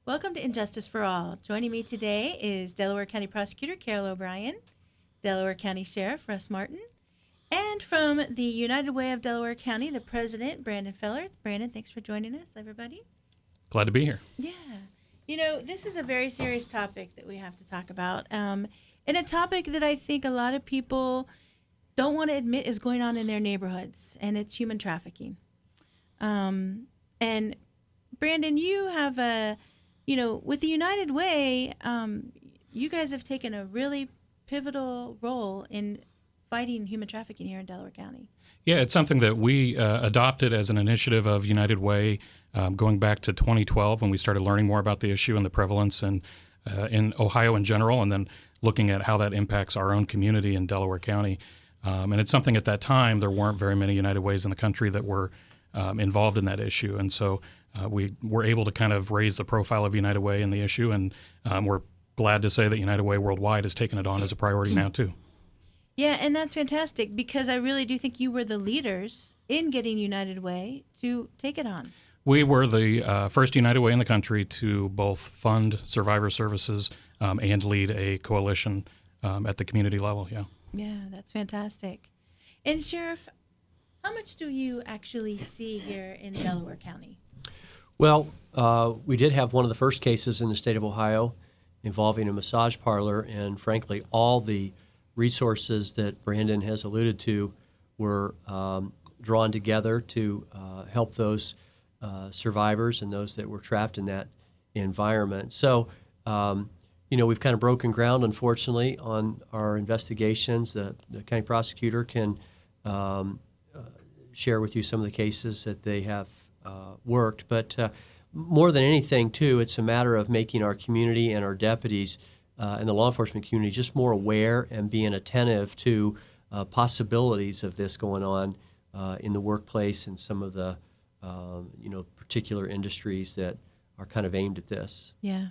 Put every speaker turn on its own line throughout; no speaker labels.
Welcome to Injustice for All. Joining me today is Delaware County Prosecutor Carol O'Brien, Delaware County Sheriff Russ Martin, and from the United Way of Delaware County, the President, Brandon Feller. Brandon, thanks for joining us, everybody.
Glad to be here.
Yeah. You know, this is a very serious topic that we have to talk about, and a topic that I think a lot of people don't want to admit is going on in their neighborhoods, and it's human trafficking. And Brandon, you have with the United Way, you guys have taken a really pivotal role in fighting human trafficking here in Delaware County.
Yeah, it's something that we adopted as an initiative of United Way going back to 2012 when we started learning more about the issue and the prevalence in Ohio in general, and then looking at how that impacts our own community in Delaware County. And it's something at that time, there weren't very many United Ways in the country that were involved in that issue. And so we were able to kind of raise the profile of United Way in the issue, and we're glad to say that United Way Worldwide has taken it on as a priority now, too.
Yeah, and that's fantastic because I really do think you were the leaders in getting United Way to take it on.
We were the first United Way in the country to both fund survivor services and lead a coalition at the community level, yeah.
Yeah, that's fantastic. And Sheriff, how much do you actually see here in Delaware County?
Well, we did have one of the first cases in the state of Ohio involving a massage parlor, and frankly, all the resources that Brandon has alluded to were drawn together to help those survivors and those that were trapped in that environment. So, we've kind of broken ground, unfortunately, on our investigations. The county prosecutor can share with you some of the cases that they have worked. But more than anything, too, it's a matter of making our community and our deputies and the law enforcement community just more aware and being attentive to possibilities of this going on in the workplace and some of the particular industries that are kind of aimed at this.
Yeah.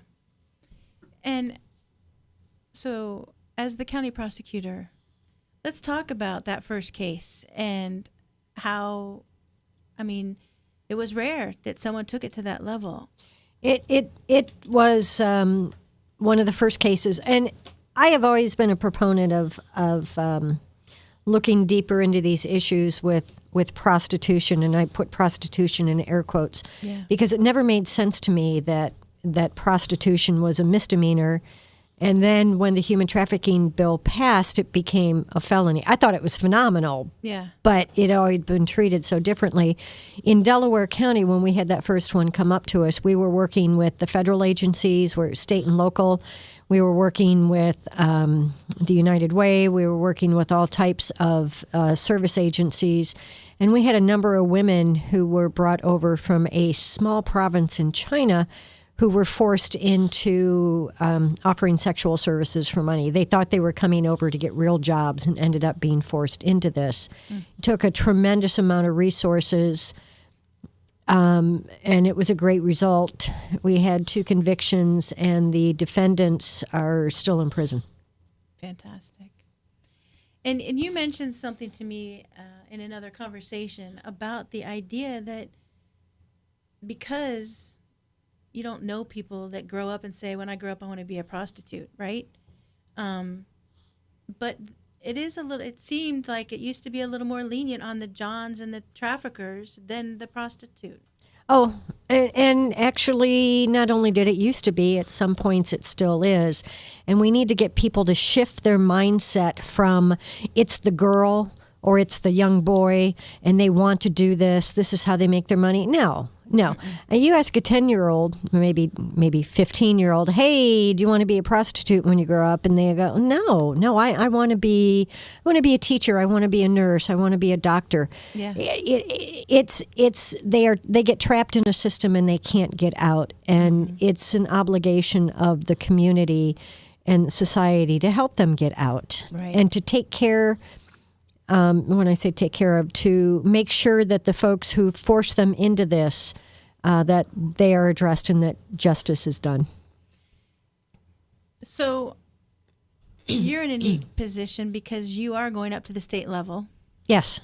And so as the county prosecutor, let's talk about that first case and how, it was rare that someone took it to that level.
It was one of the first cases, and I have always been a proponent of looking deeper into these issues with prostitution, and I put prostitution in air quotes, because it never made sense to me that prostitution was a misdemeanor. And then when the human trafficking bill passed, it became a felony. I thought it was phenomenal, but it had always been treated so differently. In Delaware County, when we had that first one come up to us, we were working with the federal agencies, we're state and local. We were working with the United Way. We were working with all types of service agencies. And we had a number of women who were brought over from a small province in China who were forced into offering sexual services for money. They thought they were coming over to get real jobs and ended up being forced into this. It took a tremendous amount of resources, and it was a great result. We had 2 convictions, and the defendants are still in prison.
Fantastic. And you mentioned something to me in another conversation about the idea that because you don't know people that grow up and say, when I grow up, I want to be a prostitute, right? But it seemed like it used to be a little more lenient on the Johns and the traffickers than the prostitute.
Oh, and actually, not only did it used to be, at some points it still is. And we need to get people to shift their mindset from it's the girl or it's the young boy and they want to do this. This is how they make their money. No. And you ask a 10-year-old, maybe 15-year-old, hey, do you want to be a prostitute when you grow up? And they go, no, I want to be a teacher. I want to be a nurse. I want to be a doctor.
Yeah.
They get trapped in a system and they can't get out. And it's an obligation of the community and society to help them get out.
Right.
And to take care. When I say take care of, to make sure that the folks who force them into this, that they are addressed and that justice is done.
So you're in a neat position because you are going up to the state level.
Yes.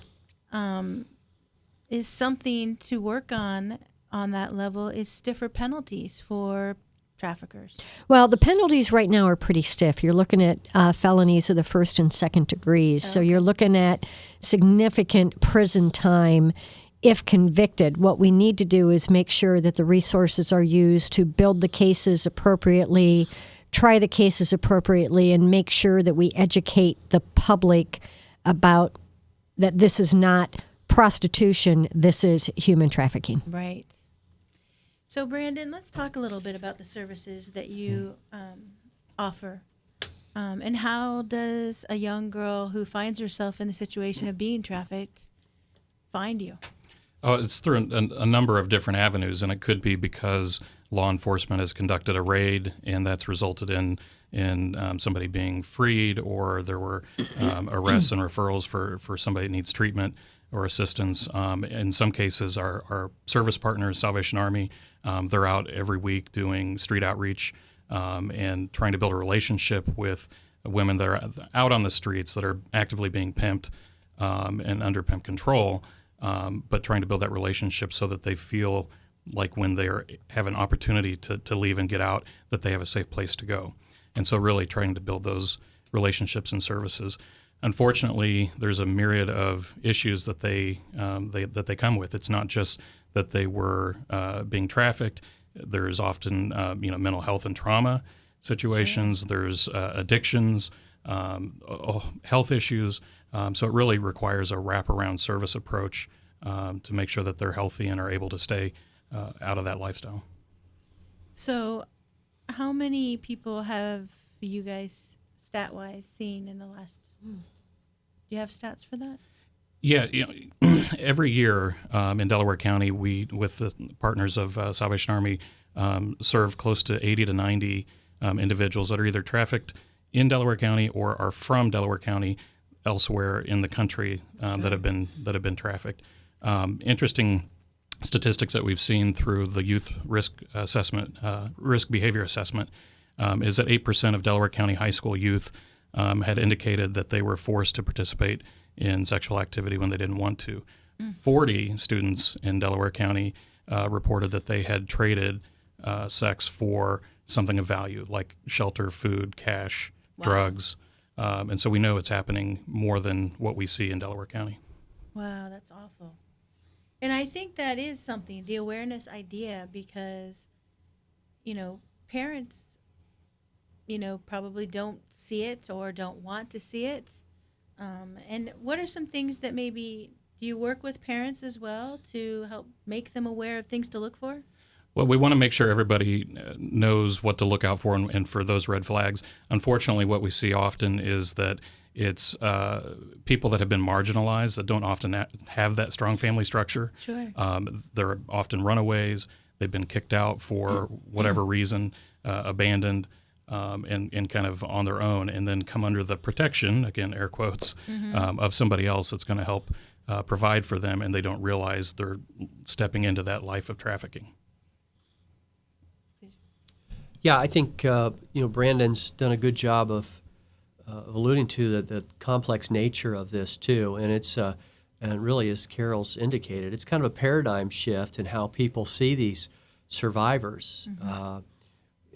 Is something to work on that level is stiffer penalties for traffickers?
Well, the penalties right now are pretty stiff. You're looking at felonies of the first and second degrees. So you're looking at significant prison time if convicted. What we need to do is make sure that the resources are used to build the cases appropriately, try the cases appropriately, and make sure that we educate the public about that this is not prostitution, this is human trafficking.
Right. So, Brandon, let's talk a little bit about the services that you offer. And how does a young girl who finds herself in the situation of being trafficked find you?
Oh, it's through a number of different avenues, and it could be because law enforcement has conducted a raid, and that's resulted in somebody being freed, or there were arrests and referrals for somebody that needs treatment or assistance. In some cases, our service partners, Salvation Army, they're out every week doing street outreach and trying to build a relationship with women that are out on the streets that are actively being pimped and under pimp control, but trying to build that relationship so that they feel like when they have an opportunity to leave and get out, that they have a safe place to go. And so really trying to build those relationships and services. Unfortunately, there's a myriad of issues that they come with. It's not just that they were being trafficked. There's often mental health and trauma situations. Sure. There's addictions, health issues. So it really requires a wraparound service approach to make sure that they're healthy and are able to stay out of that lifestyle.
So, how many people have you guys stat-wise seen in the last? Do you have stats for that?
Yeah, every year in Delaware County, we, with the partners of Salvation Army, serve close to 80 to 90 individuals that are either trafficked in Delaware County or are from Delaware County elsewhere in the country that have been trafficked. Interesting statistics that we've seen through the youth risk assessment, risk behavior assessment, is that 8% of Delaware County high school youth had indicated that they were forced to participate in sexual activity when they didn't want to. 40 students in Delaware County reported that they had traded sex for something of value, like shelter, food, cash, drugs. And so we know it's happening more than what we see in Delaware County.
Wow, that's awful. And I think that is something, the awareness idea, because, parents, probably don't see it or don't want to see it. And what are some things that maybe, do you work with parents as well to help make them aware of things to look for?
Well, we want to make sure everybody knows what to look out for and for those red flags. Unfortunately, what we see often is that it's people that have been marginalized that don't often have that strong family structure.
Sure.
They're often runaways. They've been kicked out for whatever reason, abandoned, and kind of on their own, and then come under the protection, again, air quotes, of somebody else that's going to help provide for them, and they don't realize they're stepping into that life of trafficking.
Yeah, I think Brandon's done a good job of alluding to the complex nature of this too, and it's and really, as Carol's indicated, it's kind of a paradigm shift in how people see these survivors.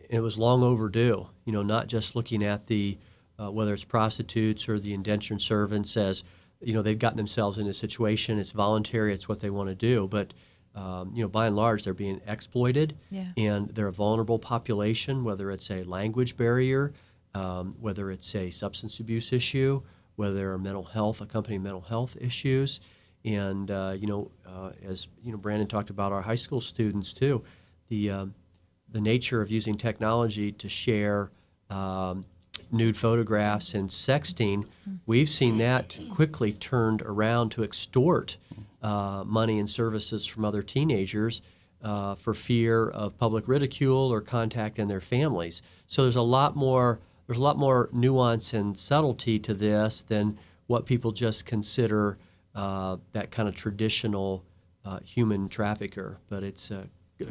It was long overdue. Not just looking at the whether it's prostitutes or the indentured servants as they've gotten themselves in a situation. It's voluntary. It's what they want to do, but by and large, they're being exploited, and they're a vulnerable population, whether it's a language barrier, whether it's a substance abuse issue, whether there are accompanying mental health issues. And, as Brandon talked about our high school students too, the nature of using technology to share nude photographs and sexting, we've seen that quickly turned around to extort money and services from other teenagers for fear of public ridicule or contact in their families. So there's a lot more nuance and subtlety to this than what people just consider that kind of traditional human trafficker. But it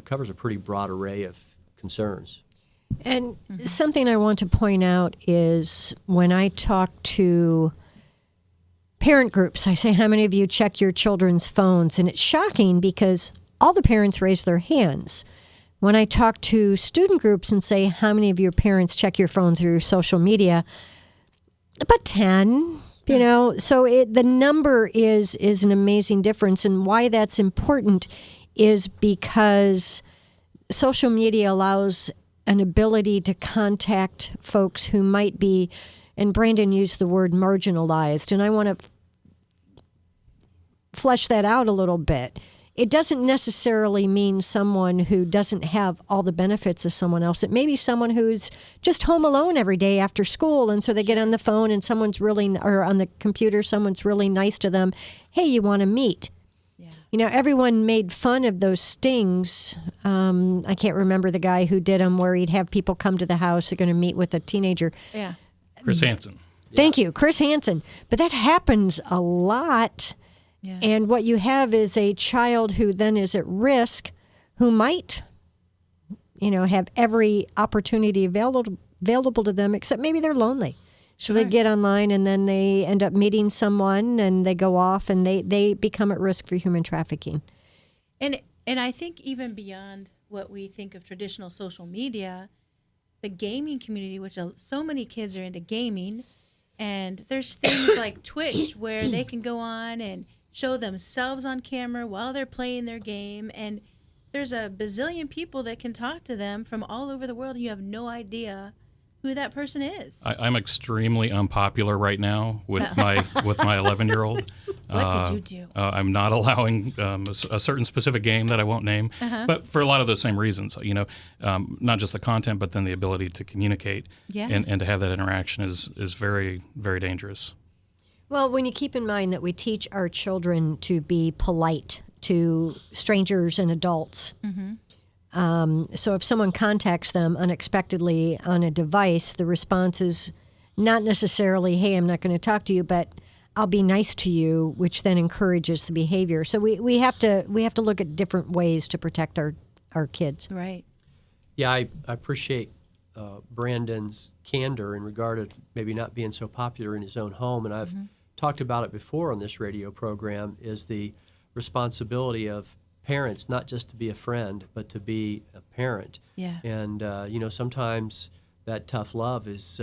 covers a pretty broad array of concerns.
And something I want to point out is when I talk to parent groups, I say, how many of you check your children's phones? And it's shocking because all the parents raise their hands. when I talk to student groups and say, how many of your parents check your phone through social media? About 10, you know. So the number is an amazing difference. And why that's important is because social media allows an ability to contact folks who might be, and Brandon used the word marginalized, and I want to flesh that out a little bit. It doesn't necessarily mean someone who doesn't have all the benefits of someone else. It may be someone who's just home alone every day after school, and so they get on the phone and or on the computer, someone's really nice to them. Hey, you want to meet? Yeah. You know, everyone made fun of those stings. I can't remember the guy who did them, where he'd have people come to the house, they're going to meet with a teenager.
Yeah.
Chris Hansen.
Thank you, Chris Hansen. But that happens a lot. Yeah. And what you have is a child who then is at risk, who might, you know, have every opportunity available to them, except maybe they're lonely. So they get online and then they end up meeting someone and they go off and they become at risk for human trafficking.
And I think even beyond what we think of traditional social media, the gaming community, which so many kids are into gaming, and there's things like Twitch where they can go on and show themselves on camera while they're playing their game, and there's a bazillion people that can talk to them from all over the world, and you have no idea who that person is.
I'm extremely unpopular right now with my 11-year-old.
What did you do?
I'm not allowing a certain specific game that I won't name, but for a lot of those same reasons. You know, not just the content, but then the ability to communicate and to have that interaction is very, very dangerous.
Well, when you keep in mind that we teach our children to be polite to strangers and adults, so if someone contacts them unexpectedly on a device, the response is not necessarily, hey, I'm not going to talk to you, but I'll be nice to you, which then encourages the behavior. So we have to look at different ways to protect our kids.
Right.
Yeah, I appreciate Brandon's candor in regard to maybe not being so popular in his own home, and I've talked about it before on this radio program, is the responsibility of parents not just to be a friend, but to be a parent.
Yeah.
And, you know, sometimes that tough love is,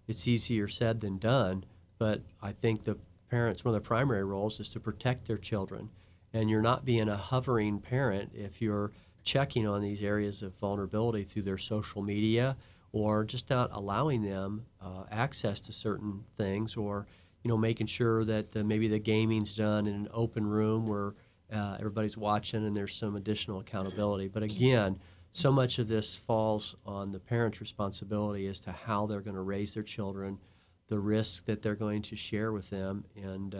it's easier said than done, but I think the parents, one of their primary roles is to protect their children. And you're not being a hovering parent if you're checking on these areas of vulnerability through their social media, or just not allowing them access to certain things, or, you know, making sure that maybe the gaming's done in an open room where everybody's watching and there's some additional accountability. But again, so much of this falls on the parents' responsibility as to how they're going to raise their children, the risks that they're going to share with them, and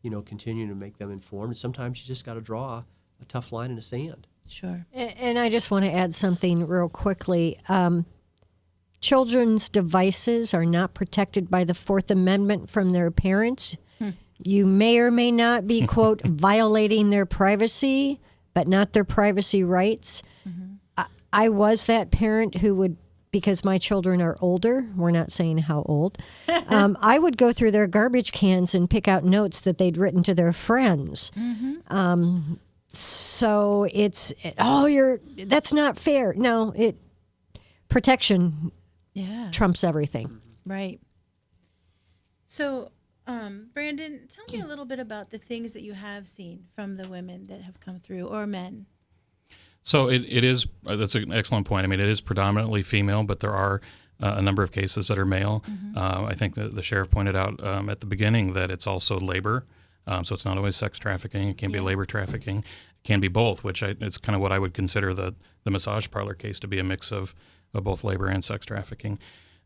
you know, continue to make them informed. And sometimes you just got to draw a tough line in the sand.
Sure.
And I just want to add something real quickly. Children's devices are not protected by the Fourth Amendment from their parents. You may or may not be, quote, violating their privacy, but not their privacy rights. I was that parent who would, because my children are older, we're not saying how old, I would go through their garbage cans and pick out notes that they'd written to their friends. So it's, that's not fair. No, protection trumps everything.
Right. So, Brandon, tell me a little bit about the things that you have seen from the women that have come through, or men.
So it is, that's an excellent point. I mean, it is predominantly female, but there are a number of cases that are male. I think the sheriff pointed out at the beginning that it's also labor. So it's not always sex trafficking. It can be labor trafficking. It can be both, which it's kind of what I would consider the massage parlor case to be, a mix of both labor and sex trafficking.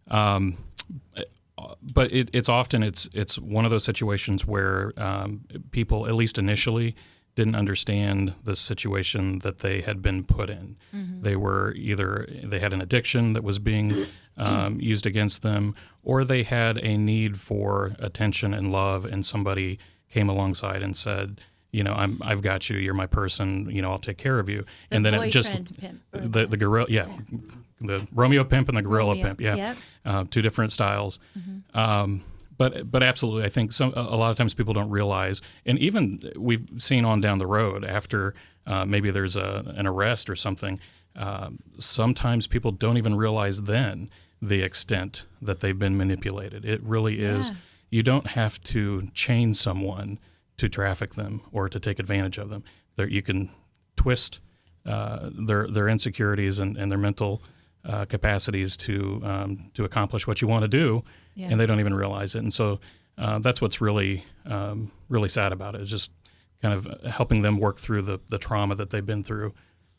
But it's often it's one of those situations where people, at least initially, didn't understand the situation that they had been put in. They were they had an addiction that was being used against them, or they had a need for attention and love, and somebody came alongside and said, you know, I've got you. You're my person. You know, I'll take care of you. And then it just
pimp,
the gorilla, the Romeo pimp and the gorilla pimp, two different styles. But absolutely, I think a lot of times people don't realize, and even we've seen on down the road after maybe there's an arrest or something, sometimes people don't even realize then the extent that they've been manipulated. It really is. You don't have to chain someone to traffic them or to take advantage of them. You can twist their insecurities and their mental capacities to accomplish what you want to do, and they don't even realize it. And so that's what's really really sad about it, is just kind of helping them work through the trauma that they've been through,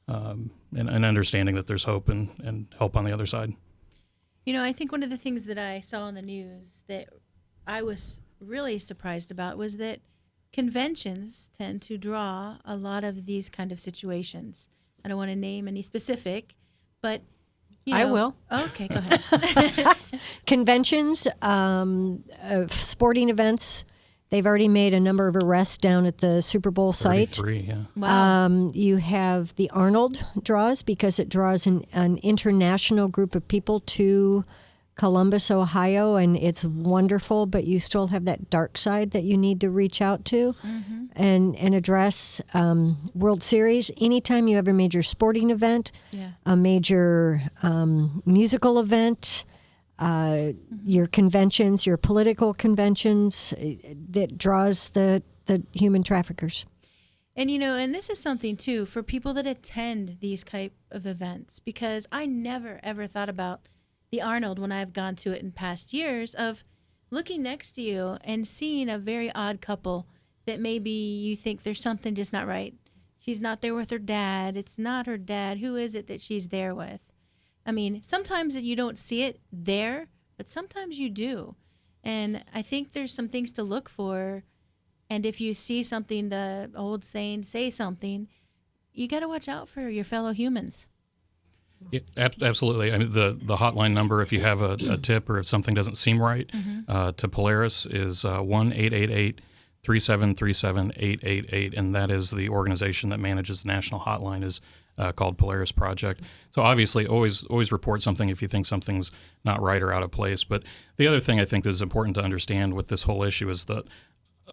and understanding that there's hope and help on the other side.
You know, I think one of the things that I saw in the news that I was really surprised about was that conventions tend to draw a lot of these kind of situations. I don't want to name any specific, but you know,
I will.
Okay, go ahead.
Conventions, sporting events. They've already made a number of arrests down at the Super Bowl site.
33, yeah.
Wow.
You have the Arnold draws, because it draws an international group of people to Columbus, Ohio, and it's wonderful, but you still have that dark side that you need to reach out to and address. World Series, anytime you have a major sporting event, a major musical event, your conventions, your political conventions, that draws the human traffickers.
And, you know, and this is something, too, for people that attend these type of events, because I never, ever thought about the Arnold when I've gone to it in past years, of looking next to you and seeing a very odd couple that maybe you think there's something just not right. She's not there with her dad. It's not her dad. Who is it that she's there with? I mean, sometimes you don't see it there, but sometimes you do. And I think there's some things to look for. And if you see something, the old saying, say something, you got to watch out for your fellow humans.
Yeah, absolutely. I mean, the hotline number, if you have a tip or if something doesn't seem right, to Polaris is 1-888-373-7888, and that is the organization that manages the national hotline, is called Polaris Project. So obviously, always report something if you think something's not right or out of place. But the other thing I think that is important to understand with this whole issue is the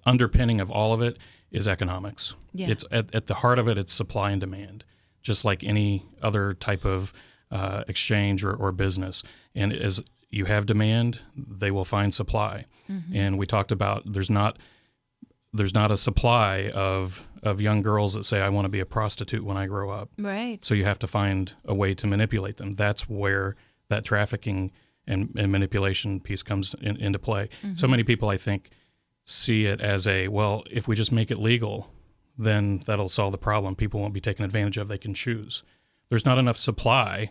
underpinning of all of it is economics.
Yeah.
It's at the heart of it, it's supply and demand, just like any other type of exchange or business. And as you have demand, they will find supply. And we talked about there's not a supply of young girls that say, I want to be a prostitute when I grow up.
Right.
So you have to find a way to manipulate them. That's where that trafficking and manipulation piece comes into play. So many people, I think, see it as well, if we just make it legal, then that'll solve the problem. People won't be taken advantage of. They can choose. There's not enough supply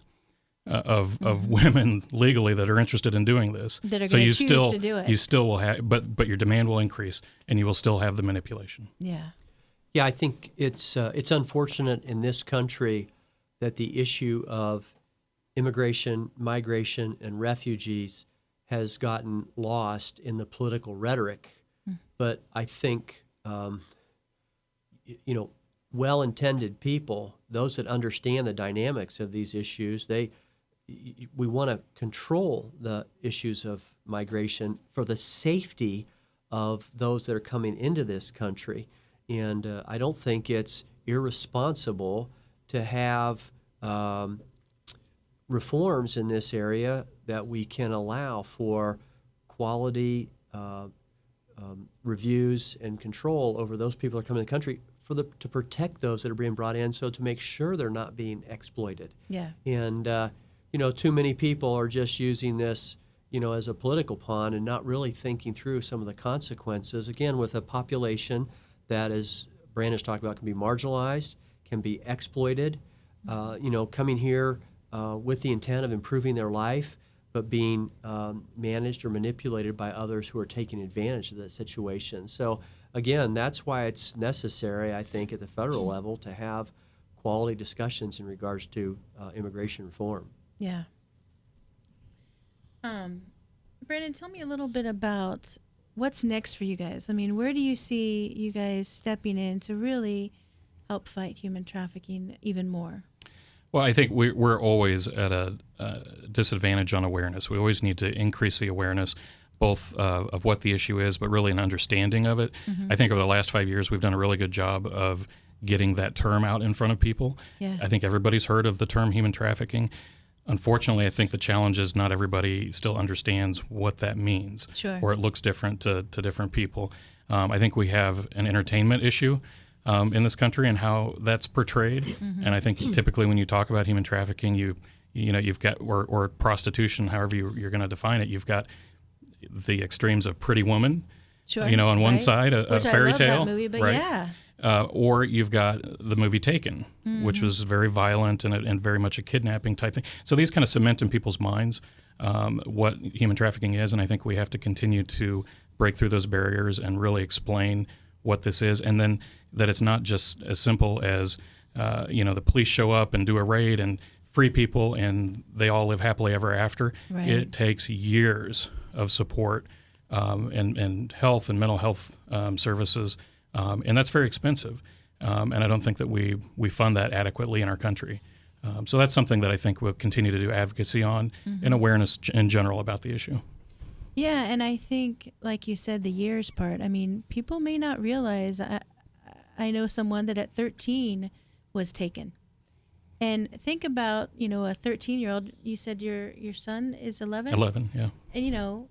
of women legally that are interested in doing this.
That are going to choose to do it.
You still will have, but your demand will increase, and you will still have the manipulation.
Yeah.
Yeah, I think it's unfortunate in this country that the issue of immigration, migration, and refugees has gotten lost in the political rhetoric. But I think, well-intended people, those that understand the dynamics of these issues, we want to control the issues of migration for the safety of those that are coming into this country. And I don't think it's irresponsible to have reforms in this area that we can allow for quality reviews and control over those people that are coming to the country to protect those that are being brought in, so to make sure they're not being exploited.
Yeah.
And, too many people are just using this, as a political pawn and not really thinking through some of the consequences. Again, with a population that, as Brandon's talked about, can be marginalized, can be exploited, coming here with the intent of improving their life, but being managed or manipulated by others who are taking advantage of that situation. So, again, that's why it's necessary, I think, at the federal level to have quality discussions in regards to immigration reform.
Yeah. Brandon, tell me a little bit about what's next for you guys. I mean, where do you see you guys stepping in to really help fight human trafficking even more?
Well, I think we're always at a disadvantage on awareness. We always need to increase the awareness, both of what the issue is, but really an understanding of it. I think over the last 5 years, we've done a really good job of getting that term out in front of people.
Yeah.
I think everybody's heard of the term human trafficking. Unfortunately, I think the challenge is not everybody still understands what that means,
Sure.
or it looks different to different people. I think we have an entertainment issue in this country and how that's portrayed. And I think typically when you talk about human trafficking, you've got or prostitution, however you're going to define it, you've got the extremes of Pretty Woman,
Sure.
on one
Right.
side, a
Which
fairy
I love
tale,
that movie, but
right?
yeah.
Or you've got the movie Taken, which was very violent and very much a kidnapping type thing. So these kind of cement in people's minds what human trafficking is, and I think we have to continue to break through those barriers and really explain what this is, and then that it's not just as simple as the police show up and do a raid and free people and they all live happily ever after.
Right.
It takes years of support and health and mental health services. And that's very expensive, and I don't think that we fund that adequately in our country. So that's something that I think we'll continue to do advocacy on and awareness in general about the issue.
Yeah, and I think, like you said, the years part. I mean, people may not realize. I know someone that at 13 was taken, and think about a 13-year-old. You said your son is 11.
11, yeah.
And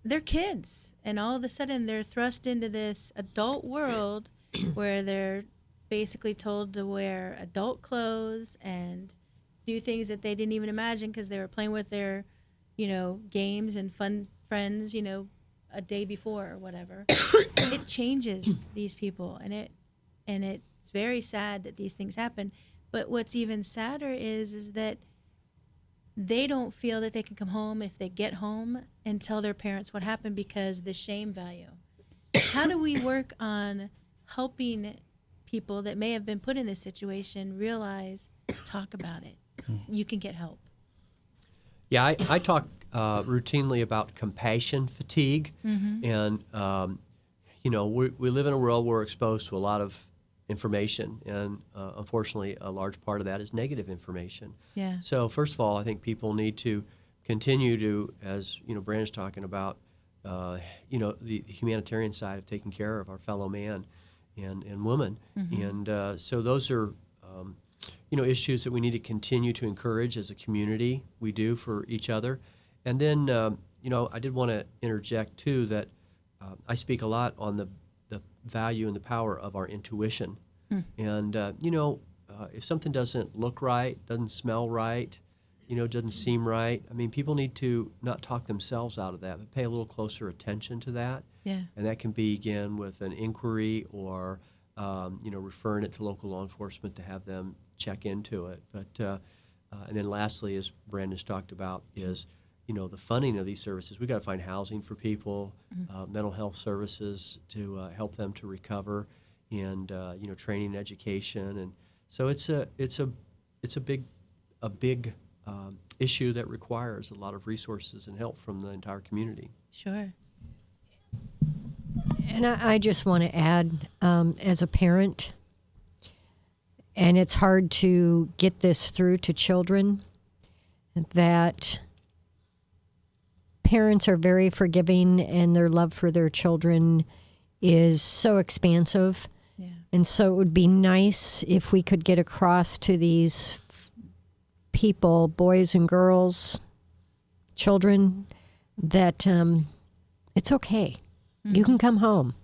they're kids, and all of a sudden they're thrust into this adult world where they're basically told to wear adult clothes and do things that they didn't even imagine because they were playing with their games and fun friends a day before or whatever. It changes these people, and it's very sad that these things happen. But what's even sadder is that they don't feel that they can come home if they get home and tell their parents what happened because the shame value. How do we work on helping people that may have been put in this situation realize, talk about it? You can get help.
Yeah, I talk routinely about compassion fatigue, and we live in a world where we're exposed to a lot of information, and unfortunately, a large part of that is negative information.
Yeah.
So first of all, I think people need to continue to, as Brandon's talking about, the humanitarian side of taking care of our fellow man and woman, and so those are issues that we need to continue to encourage as a community. We do for each other, and then I did want to interject too that I speak a lot on the value and the power of our intuition. And, if something doesn't look right, doesn't smell right, doesn't seem right, I mean, people need to not talk themselves out of that, but pay a little closer attention to that.
Yeah.
And that can begin with an inquiry or, referring it to local law enforcement to have them check into it. But, and then lastly, as Brandon's talked about, is the funding of these services. We've got to find housing for people, mental health services to help them to recover, and training and education. And so it's a big issue that requires a lot of resources and help from the entire community.
Sure.
And I just want to add, as a parent, and it's hard to get this through to children, that parents are very forgiving and their love for their children is so expansive.
Yeah.
And so it would be nice if we could get across to these people, boys and girls, children, that it's okay. You can come home.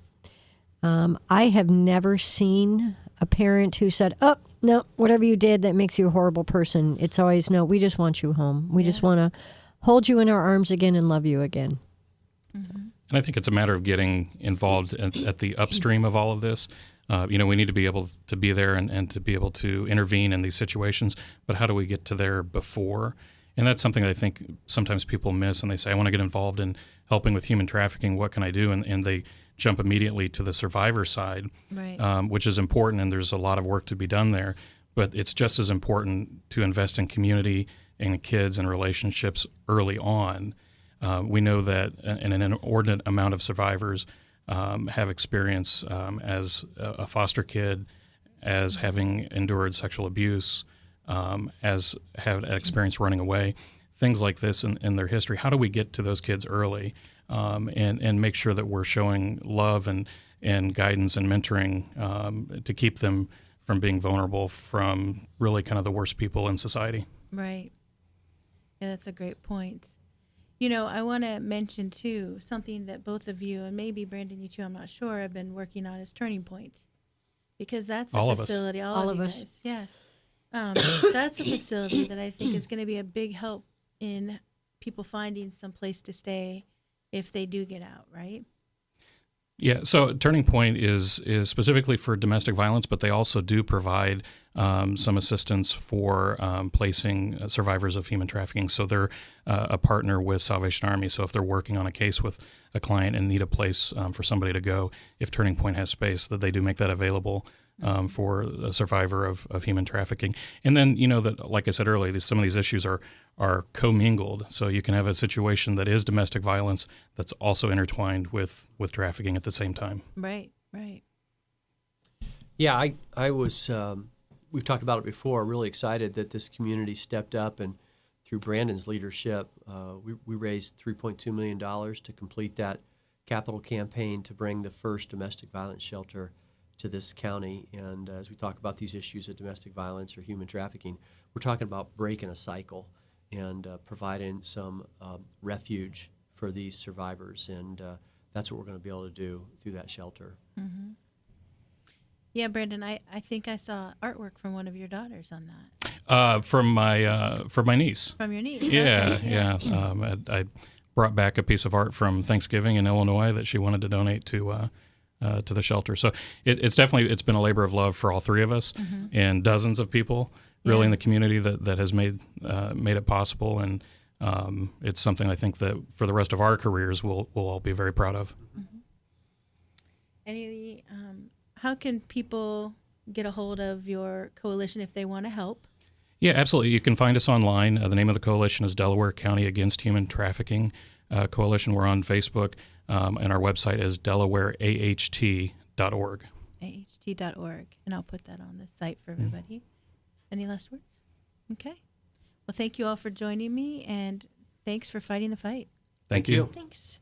I have never seen a parent who said, oh, no, whatever you did, that makes you a horrible person. It's always, no, we just want you home. We just want to hold you in our arms again and love you again.
And I think it's a matter of getting involved at the upstream of all of this. We need to be able to be there and to be able to intervene in these situations. But how do we get to there before? And that's something that I think sometimes people miss, and they say, I want to get involved in helping with human trafficking. What can I do? And they jump immediately to the survivor side,
Right.
Which is important, and there's a lot of work to be done there. But it's just as important to invest in community and kids and relationships early on. We know that an inordinate amount of survivors have experience as a foster kid, as having endured sexual abuse, as have experience running away, things like this in their history. How do we get to those kids early and make sure that we're showing love and and guidance and mentoring to keep them from being vulnerable from really kind of the worst people in society.
Right. Yeah, that's a great point. You know, I want to mention too something that both of you, and maybe Brandon, you too, I'm not sure, have been working on is Turning Point, because that's a
All of us.
facility. All of you
us.
guys, yeah. That's a facility that I think is going to be a big help in people finding some place to stay if they do get out. Right.
Yeah, so Turning Point is specifically for domestic violence, but they also do provide some assistance for placing survivors of human trafficking. So they're a partner with Salvation Army. So if they're working on a case with a client and need a place for somebody to go, if Turning Point has space, that they do make that available for a survivor of human trafficking. And then, you know, that, like I said earlier, some of these issues are commingled. So you can have a situation that is domestic violence that's also intertwined with trafficking at the same time.
Right. Right.
Yeah, I was, we've talked about it before, really excited that this community stepped up, and through Brandon's leadership, we raised $3.2 million to complete that capital campaign to bring the first domestic violence shelter to this county. And as we talk about these issues of domestic violence or human trafficking, we're talking about breaking a cycle and providing some refuge for these survivors. And that's what we're going to be able to do through that shelter.
Mm-hmm. Yeah, Brandon, I think I saw artwork from one of your daughters on that.
From my niece.
From your niece.
Yeah,
Okay,
yeah. I brought back a piece of art from Thanksgiving in Illinois that she wanted to donate to the shelter. So it's been a labor of love for all three of us, and dozens of people really in the community that has made it possible. And it's something I think that for the rest of our careers we'll all be very proud of.
How can people get a hold of your coalition if they want to help?
Yeah, absolutely. You can find us online. The name of the coalition is Delaware County Against Human Trafficking Coalition. We're on Facebook, and our website is DelawareAHT.org.
AHT.org, and I'll put that on the site for everybody. Any last words? Okay. Well, thank you all for joining me, and thanks for fighting the fight.
Thank you.
Thanks.